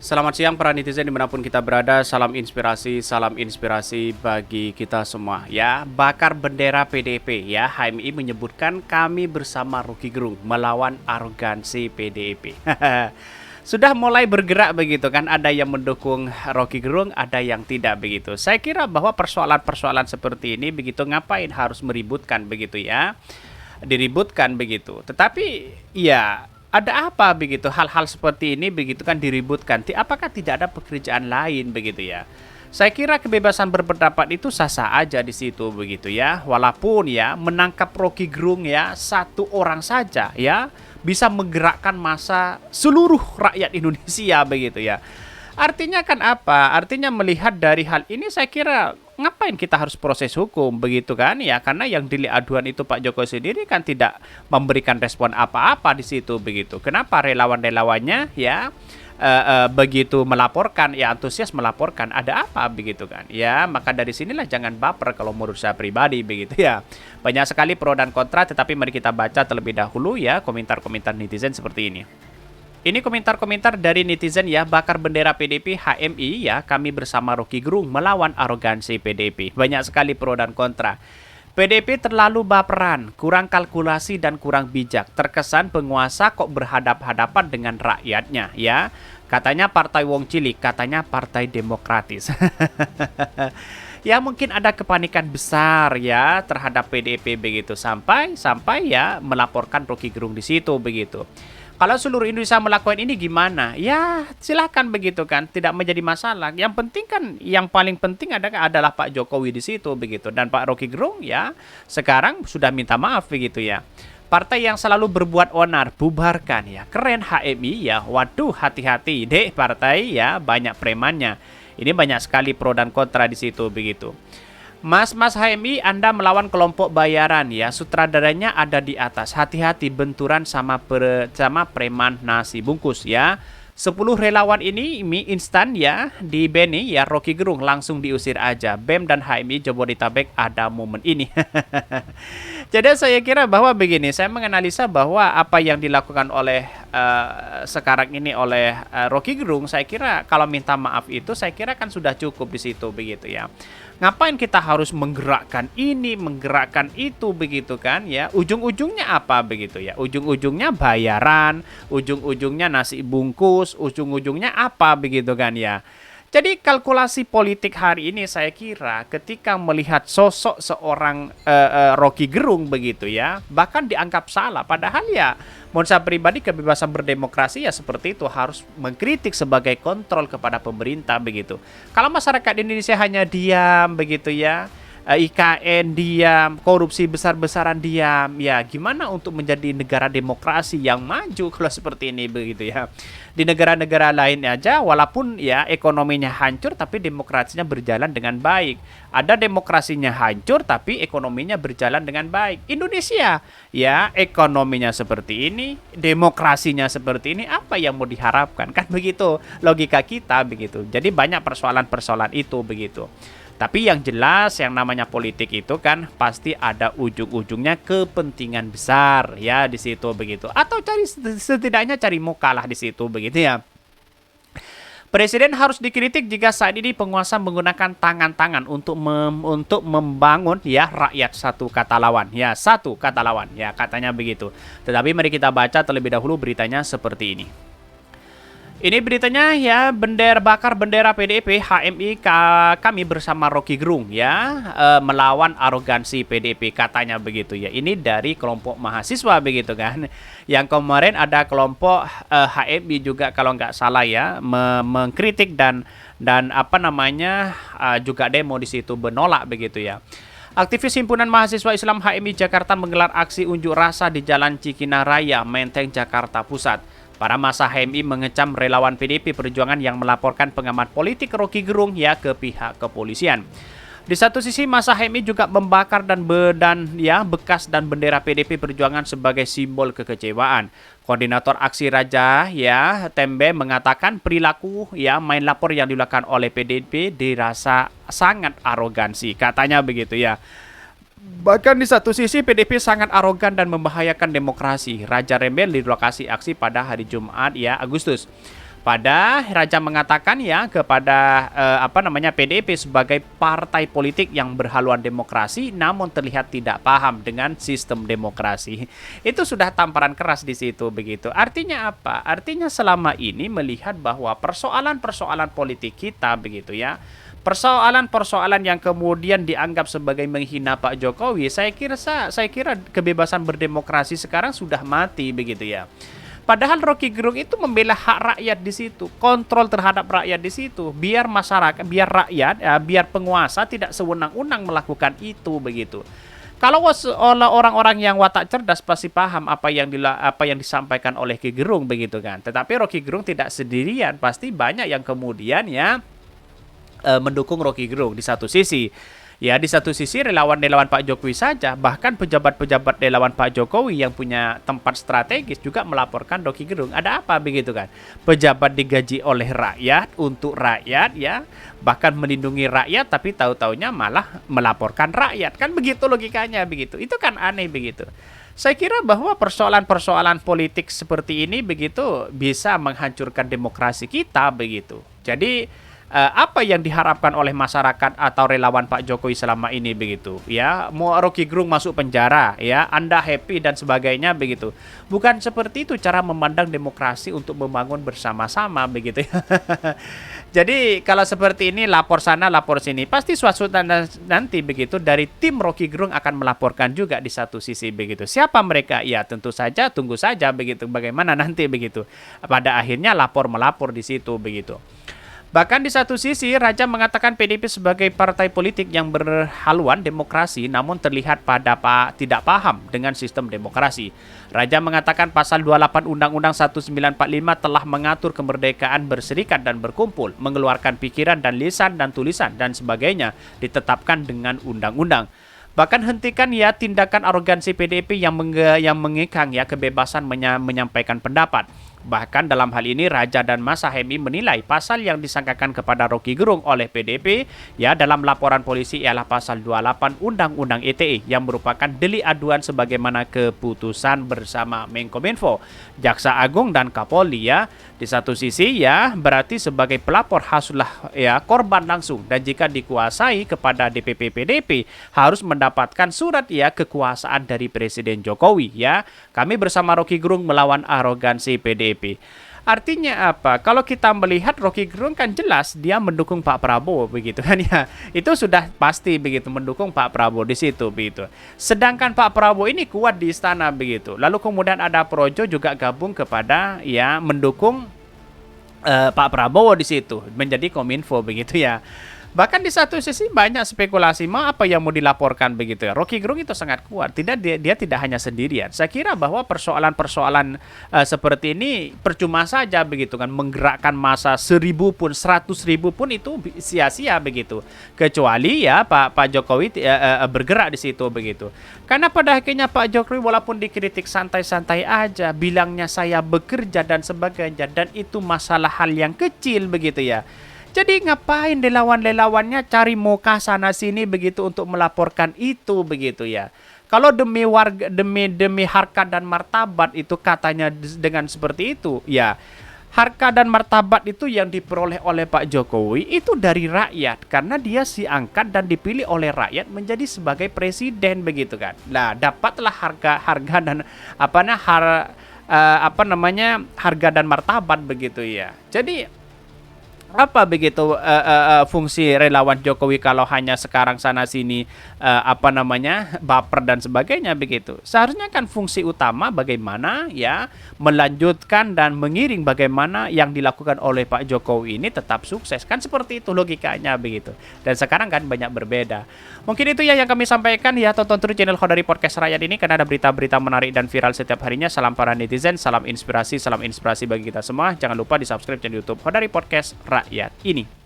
Selamat siang para netizen dimanapun kita berada, salam inspirasi bagi kita semua ya. Bakar bendera PDIP ya, HMI menyebutkan kami bersama Rocky Gerung melawan arogansi PDIP. Sudah mulai bergerak begitu kan, ada yang mendukung Rocky Gerung, ada yang tidak begitu. Saya kira bahwa persoalan-persoalan seperti ini begitu ngapain harus meributkan begitu ya, diributkan begitu. Tetapi ya ada apa begitu hal-hal seperti ini begitu kan diributkan? Apakah tidak ada pekerjaan lain begitu ya? Saya kira kebebasan berpendapat itu sah-sah aja di situ begitu ya. Walaupun ya menangkap Rocky Gerung ya satu orang saja ya bisa menggerakkan massa seluruh rakyat Indonesia begitu ya. Artinya kan apa? Artinya melihat dari hal ini saya kira ngapain kita harus proses hukum begitu kan ya, karena yang aduan itu Pak Jokowi sendiri kan tidak memberikan respon apa-apa di situ begitu. Kenapa relawan-relawannya ya begitu melaporkan ya, antusias melaporkan, ada apa begitu kan ya. Maka dari sinilah jangan baper kalau menurut saya pribadi begitu ya. Banyak sekali pro dan kontra, tetapi mari kita baca terlebih dahulu ya komentar-komentar netizen seperti ini. Ini komentar-komentar dari netizen ya. Bakar bendera PDIP HMI ya, kami bersama Rocky Gerung melawan arogansi PDIP. Banyak sekali pro dan kontra. PDIP terlalu baperan, kurang kalkulasi dan kurang bijak. Terkesan penguasa kok berhadap-hadapan dengan rakyatnya ya. Katanya partai wong cilik, katanya partai demokratis. Ya mungkin ada kepanikan besar ya terhadap PDIP begitu, sampai ya melaporkan Rocky Gerung di situ begitu. Kalau seluruh Indonesia melakukan ini gimana? Ya silakan begitu kan, tidak menjadi masalah. Yang penting kan, yang paling penting adalah Pak Jokowi di situ begitu, dan Pak Rocky Gerung ya sekarang sudah minta maaf begitu ya. Partai yang selalu berbuat onar bubarkan ya. Keren HMI ya. Waduh, hati-hati deh partai ya, banyak premannya. Ini banyak sekali pro dan kontra di situ begitu. Mas HMI, Anda melawan kelompok bayaran ya, sutradaranya ada di atas. Hati-hati benturan sama preman nasi bungkus ya. 10 relawan ini mie instan ya di Beni ya, Rocky Gerung langsung diusir aja. BEM dan HMI Jabodetabek ada momen ini. Jadi saya kira bahwa begini, saya menganalisa bahwa apa yang dilakukan oleh sekarang ini oleh Rocky Gerung, saya kira kalau minta maaf itu saya kira kan sudah cukup di situ begitu ya. Ngapain kita harus menggerakkan ini, menggerakkan itu begitu kan ya. Ujung-ujungnya apa begitu ya. Ujung-ujungnya bayaran, ujung-ujungnya nasi bungkus, ujung-ujungnya apa begitu kan ya. Jadi kalkulasi politik hari ini saya kira ketika melihat sosok seorang Rocky Gerung begitu ya, bahkan dianggap salah. Padahal ya menurut saya pribadi kebebasan berdemokrasi ya seperti itu, harus mengkritik sebagai kontrol kepada pemerintah begitu. Kalau masyarakat Indonesia hanya diam begitu ya, IKN diam, korupsi besar-besaran diam, ya gimana untuk menjadi negara demokrasi yang maju kalau seperti ini begitu ya. Di negara-negara lain aja walaupun ya ekonominya hancur tapi demokrasinya berjalan dengan baik. Ada demokrasinya hancur tapi ekonominya berjalan dengan baik. Indonesia ya ekonominya seperti ini, demokrasinya seperti ini, apa yang mau diharapkan? Kan begitu logika kita begitu. Jadi banyak persoalan-persoalan itu begitu. Tapi yang jelas yang namanya politik itu kan pasti ada ujung-ujungnya kepentingan besar ya di situ begitu. Atau setidaknya cari muka lah di situ begitu ya. Presiden harus dikritik jika saat ini penguasa menggunakan tangan-tangan untuk membangun ya rakyat, satu kata lawan ya, satu kata lawan ya, katanya begitu. Tetapi mari kita baca terlebih dahulu beritanya seperti ini. Ini beritanya ya, bakar bendera PDIP HMI kami bersama Rocky Gerung ya, melawan arogansi PDIP, katanya begitu ya. Ini dari kelompok mahasiswa begitu kan. Yang kemarin ada kelompok HMI juga kalau nggak salah ya, mengkritik dan apa namanya juga demo di situ menolak begitu ya. Aktivis Himpunan Mahasiswa Islam HMI Jakarta menggelar aksi unjuk rasa di Jalan Cikina Raya, Menteng, Jakarta Pusat. Para massa HMI mengecam relawan PDIP Perjuangan yang melaporkan pengamat politik Rocky Gerung ya ke pihak kepolisian. Di satu sisi massa HMI juga membakar bekas dan bendera PDIP Perjuangan sebagai simbol kekecewaan. Koordinator aksi Raja ya Tembe mengatakan perilaku ya main lapor yang dilakukan oleh PDIP dirasa sangat arogansi, katanya begitu ya. Bahkan di satu sisi PDIP sangat arogan dan membahayakan demokrasi. Raja Rembel di lokasi aksi pada hari Jumat ya Agustus. Pada Raja mengatakan ya kepada PDIP sebagai partai politik yang berhaluan demokrasi namun terlihat tidak paham dengan sistem demokrasi. Itu sudah tamparan keras di situ begitu. Artinya apa? Artinya selama ini melihat bahwa persoalan-persoalan politik kita begitu ya. Persoalan-persoalan yang kemudian dianggap sebagai menghina Pak Jokowi, saya kira kebebasan berdemokrasi sekarang sudah mati begitu ya. Padahal Rocky Gerung itu membela hak rakyat di situ, kontrol terhadap rakyat di situ, biar masyarakat, biar rakyat, biar penguasa tidak sewenang-wenang melakukan itu begitu. Kalau orang-orang yang watak cerdas pasti paham apa yang disampaikan oleh Ki Gerung begitu kan. Tetapi Rocky Gerung tidak sendirian, pasti banyak yang kemudian ya mendukung Rocky Gerung di satu sisi. Ya, di satu sisi relawan-relawan Pak Jokowi saja, bahkan pejabat-pejabat relawan Pak Jokowi yang punya tempat strategis juga melaporkan Rocky Gerung. Ada apa begitu kan? Pejabat digaji oleh rakyat, untuk rakyat ya, bahkan melindungi rakyat, tapi tahu-taunya malah melaporkan rakyat. Kan begitu logikanya begitu. Itu kan aneh begitu. Saya kira bahwa persoalan-persoalan politik seperti ini begitu bisa menghancurkan demokrasi kita begitu. Jadi apa yang diharapkan oleh masyarakat atau relawan Pak Jokowi selama ini begitu ya, mau Rocky Gerung masuk penjara ya, Anda happy dan sebagainya begitu. Bukan seperti itu cara memandang demokrasi untuk membangun bersama-sama begitu ya. Jadi kalau seperti ini lapor sana lapor sini, pasti suatu nanti begitu dari tim Rocky Gerung akan melaporkan juga di satu sisi begitu. Siapa mereka? Ya tentu saja tunggu saja begitu bagaimana nanti begitu. Pada akhirnya lapor melapor di situ begitu. Bahkan di satu sisi, Raja mengatakan PDIP sebagai partai politik yang berhaluan demokrasi namun terlihat tidak paham dengan sistem demokrasi. Raja mengatakan pasal 28 Undang-Undang 1945 telah mengatur kemerdekaan berserikat dan berkumpul, mengeluarkan pikiran dan lisan dan tulisan dan sebagainya ditetapkan dengan undang-undang. Bahkan hentikan ya tindakan arogansi PDIP yang mengekang ya kebebasan menyampaikan pendapat. Bahkan dalam hal ini Raja dan Mas HMI menilai pasal yang disangkakan kepada Rocky Gerung oleh PDIP ya dalam laporan polisi ialah pasal 28 Undang-Undang ITE yang merupakan delik aduan sebagaimana keputusan bersama Menkominfo, Jaksa Agung dan Kapolri ya. Di satu sisi ya berarti sebagai pelapor haruslah ya korban langsung, dan jika dikuasai kepada DPP PDIP harus mendapatkan surat ya kekuasaan dari Presiden Jokowi ya. Kami bersama Rocky Gerung melawan arogansi PDIP. Artinya apa? Kalau kita melihat Rocky Gerung kan jelas dia mendukung Pak Prabowo begitu kan ya. Itu sudah pasti begitu mendukung Pak Prabowo di situ begitu. Sedangkan Pak Prabowo ini kuat di istana begitu. Lalu kemudian ada Projo juga gabung kepada ya mendukung Pak Prabowo di situ menjadi Kominfo begitu ya. Bahkan di satu sisi banyak spekulasi mau apa yang mau dilaporkan begitu ya. Rocky Gerung itu sangat kuat. Dia tidak hanya sendirian. Saya kira bahwa persoalan-persoalan seperti ini percuma saja begitu kan, menggerakkan massa 1.000 pun 100.000 pun itu sia-sia begitu. Kecuali ya Pak Jokowi bergerak di situ begitu. Karena pada akhirnya Pak Jokowi walaupun dikritik santai-santai aja, bilangnya saya bekerja dan sebagainya, dan itu masalah hal yang kecil begitu ya. Jadi ngapain relawan-relawannya cari muka sana sini begitu untuk melaporkan itu begitu ya. Kalau demi warga, demi harkat dan martabat itu katanya dengan seperti itu ya. Harkat dan martabat itu yang diperoleh oleh Pak Jokowi itu dari rakyat karena dia diangkat dan dipilih oleh rakyat menjadi sebagai presiden begitu kan. Nah, dapatlah harga dan harga dan martabat begitu ya. Jadi apa begitu fungsi relawan Jokowi kalau hanya sekarang sana sini baper dan sebagainya begitu. Seharusnya kan fungsi utama bagaimana ya melanjutkan dan mengiring bagaimana yang dilakukan oleh Pak Jokowi ini tetap sukses, kan seperti itu logikanya begitu. Dan sekarang kan banyak berbeda. Mungkin itu ya yang kami sampaikan ya. Tonton terus channel Khodari Podcast Rakyat ini karena ada berita-berita menarik dan viral setiap harinya. Salam para netizen, salam inspirasi bagi kita semua. Jangan lupa di subscribe channel YouTube Khodari Podcast Rakyat ini.